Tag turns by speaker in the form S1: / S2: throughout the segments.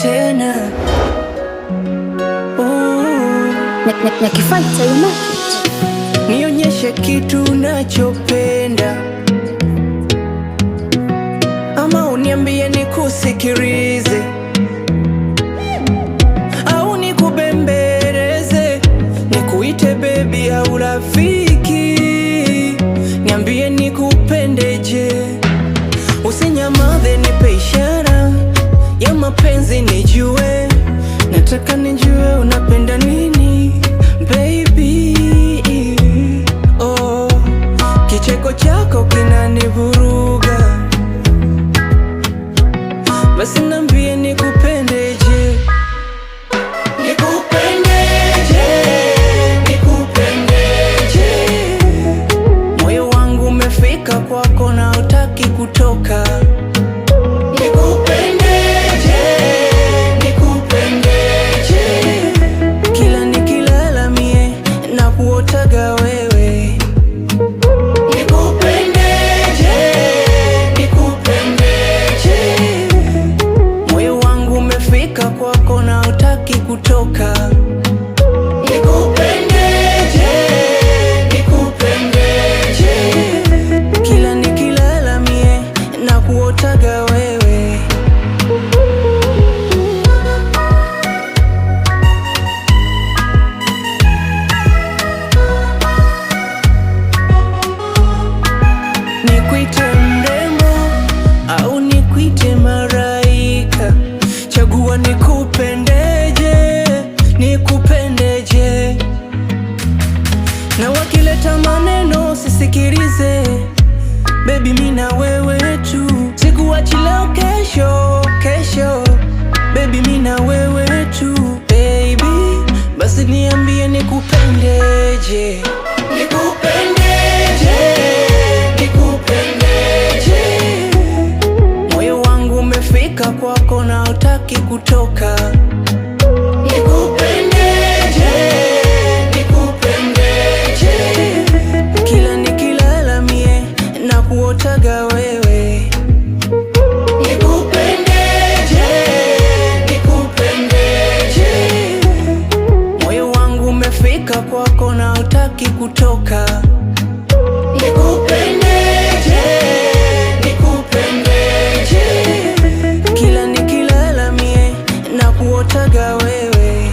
S1: tena. Nionyeshe kitu unachopenda, ama uniambie nikusikilize, au nikubembeleze, nikuite baby au rafiki. Niambie nikupendeje, usinyamaze, nipe ishara ya mapenzi nijue. Nataka nijue unapenda nini baby. Oh, kicheko chako kinanivuruga, basi niambie nikupendeje. Nikupendeje, nikupendeje. Moyo wangu umefika kwako na hutaki kutoka. Nikupendeje, nikupendeje. Kila nikilala mie na kuotaga wewe. Nikupendeje, nikupendeje. Moyo wangu umefika kwako na hutaki kutoka. Nikupendeje, nikupendeje. Kila nikilala mie na kuotaga wewe. Nikuite mrembo au nikuite malaika, chagua nikupendeje, nikupendeje. Na wakileta maneno sisikilize, baby mimi na wewe tu. Sikuachi leo kesho, kesho, baby mimi na wewe tu baby. Basi niambie nikupendeje. Nikupendeje, nikupendeje. Moyo wangu umefika kwako na hutaki kutoka. Nikupendeje, nikupendeje. Kila nikilala mie na kuotaga wewe. Nikupendeje, nikupendeje. Moyo wangu umefika kwako na hutaki kutoka. Nikupendeje, nikupendeje. Kila nikilala mie na kuotaga wewe.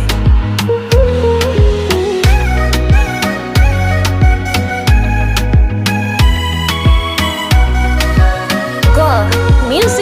S2: Go Music.